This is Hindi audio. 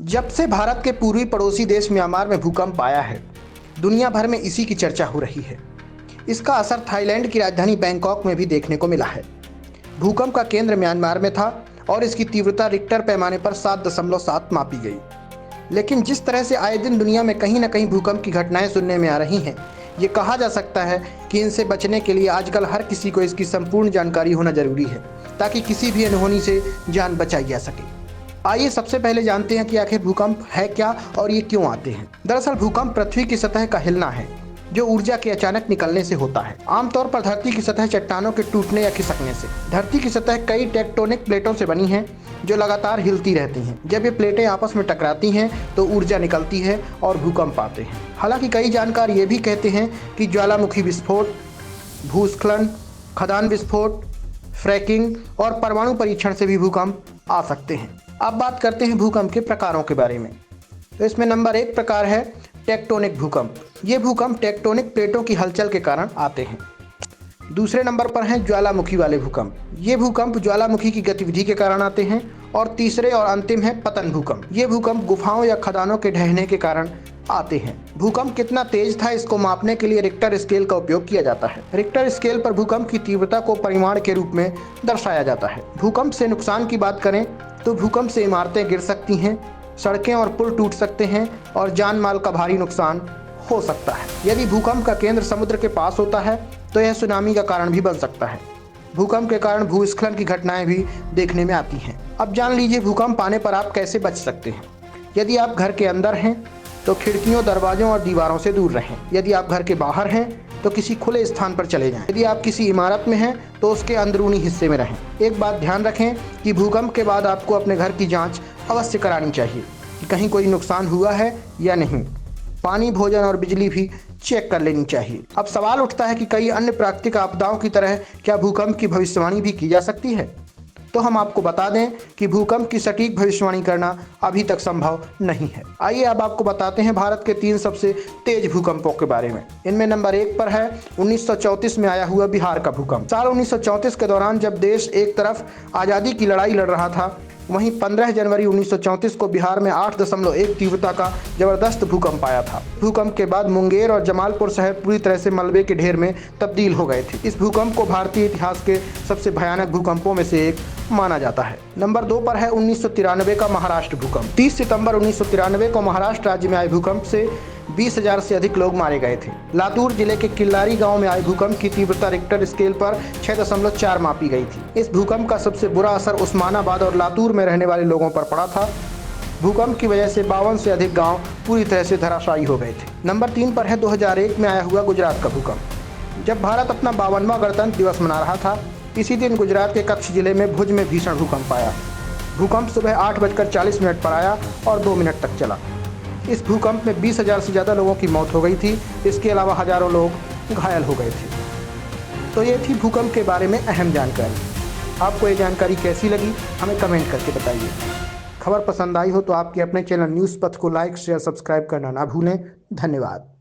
जब से भारत के पूर्वी पड़ोसी देश म्यांमार में भूकंप आया है, दुनिया भर में इसी की चर्चा हो रही है। इसका असर थाईलैंड की राजधानी बैंकॉक में भी देखने को मिला है। भूकंप का केंद्र म्यांमार में था और इसकी तीव्रता रिक्टर पैमाने पर 7.7 मापी गई। लेकिन जिस तरह से आए दिन दुनिया में कहीं न कहीं भूकंप की घटनाएं सुनने में आ रही हैं, ये कहा जा सकता है कि इनसे बचने के लिए आजकल हर किसी को इसकी संपूर्ण जानकारी होना जरूरी है, ताकि किसी भी अनहोनी से जान बचाई जा सके। आइए सबसे पहले जानते हैं कि आखिर भूकंप है क्या और ये क्यों आते हैं। दरअसल भूकंप पृथ्वी की सतह का हिलना है, जो ऊर्जा के अचानक निकलने से होता है। आमतौर पर धरती की सतह चट्टानों के टूटने या खिसकने से। धरती की सतह कई टेक्टोनिक प्लेटों से बनी है, जो लगातार हिलती रहती हैं। जब ये प्लेटें आपस में टकराती हैं तो ऊर्जा निकलती है और भूकंप आते हैं। हालांकि कई जानकार ये भी कहते हैं कि ज्वालामुखी विस्फोट, भूस्खलन, खदान विस्फोट, फ्रैकिंग और परमाणु परीक्षण से भी भूकंप आ सकते हैं। अब बात करते हैं भूकंप के प्रकारों के बारे में। तो इसमें नंबर 1 प्रकार है टेक्टोनिक भूकंप। ये भूकंप टेक्टोनिक प्लेटों की हलचल के कारण आते हैं। दूसरे नंबर पर हैं ज्वालामुखी वाले भूकंप। ये भूकंप ज्वालामुखी की गतिविधि के कारण आते हैं। और तीसरे और अंतिम है पतन भूकंप। ये भूकंप गुफाओं या खदानों के ढहने के कारण आते हैं। भूकंप कितना तेज था, इसको मापने के लिए रिक्टर स्केल का उपयोग किया जाता है। रिक्टर स्केल पर भूकंप की तीव्रता को परिमाण के रूप में दर्शाया जाता है। भूकंप से नुकसान की बात करें तो भूकंप से इमारतें गिर सकती हैं, सड़कें और पुल टूट सकते हैं और जान माल का भारी नुकसान हो सकता है। यदि भूकंप का केंद्र समुद्र के पास होता है तो यह सुनामी का कारण भी बन सकता है। भूकंप के कारण भूस्खलन की घटनाएं भी देखने में आती हैं। अब जान लीजिए भूकंप आने पर आप कैसे बच सकते हैं। यदि आप घर के अंदर हैं तो खिड़कियों, दरवाजों और दीवारों से दूर रहें। यदि आप घर के बाहर हैं तो किसी खुले स्थान पर चले जाएं। यदि आप किसी इमारत में हैं तो उसके अंदरूनी हिस्से में रहें। एक बात ध्यान रखें कि भूकंप के बाद आपको अपने घर की जांच अवश्य करानी चाहिए कि कहीं कोई नुकसान हुआ है या नहीं। पानी, भोजन और बिजली भी चेक कर लेनी चाहिए। अब सवाल उठता है कि कई अन्य प्राकृतिक आपदाओं की तरह क्या भूकंप की भविष्यवाणी भी की जा सकती है? तो हम आपको बता दें कि भूकंप की सटीक भविष्यवाणी करना अभी तक संभव नहीं है। आइए अब आपको बताते हैं भारत के 3 सबसे तेज भूकंपों के बारे में। इनमें नंबर 1 पर है 1934 में आया हुआ बिहार का भूकंप। साल 1934 के दौरान जब देश एक तरफ आज़ादी की लड़ाई लड़ रहा था, वहीं 15 जनवरी 1934 को बिहार में 8.1 तीव्रता का जबरदस्त भूकंप आया था। भूकंप के बाद मुंगेर और जमालपुर शहर पूरी तरह से मलबे के ढेर में तब्दील हो गए थे। इस भूकंप को भारतीय इतिहास के सबसे भयानक भूकंपों में से एक माना जाता है। नंबर 2 पर है 1993 का महाराष्ट्र भूकंप। 30 सितंबर 1993 को महाराष्ट्र राज्य में आए भूकंप से 20,000 से अधिक लोग मारे गए थे। लातूर जिले के किल्लारी गांव में आए भूकंप की तीव्रता रिक्टर स्केल पर 6.4 मापी गई थी। इस भूकंप का सबसे बुरा असर उस्मानाबाद और लातूर में रहने वाले लोगों पर पड़ा था। भूकंप की वजह से 52 से अधिक गांव पूरी तरह से धराशायी हो गए थे। नंबर 3 पर है 2001 में आया हुआ गुजरात का भूकंप। जब भारत अपना 52वां गणतंत्र दिवस मना रहा था, इसी दिन गुजरात के कच्छ जिले में भुज में भीषण भूकंप आया। भूकंप सुबह 8:40 पर आया और 2 मिनट तक चला। इस भूकंप में 20,000 से ज़्यादा लोगों की मौत हो गई थी। इसके अलावा हजारों लोग घायल हो गए थे। तो ये थी भूकंप के बारे में अहम जानकारी। आपको ये जानकारी कैसी लगी हमें कमेंट करके बताइए। खबर पसंद आई हो तो आपके अपने चैनल न्यूज़ पथ को लाइक, शेयर, सब्सक्राइब करना ना भूलें। धन्यवाद।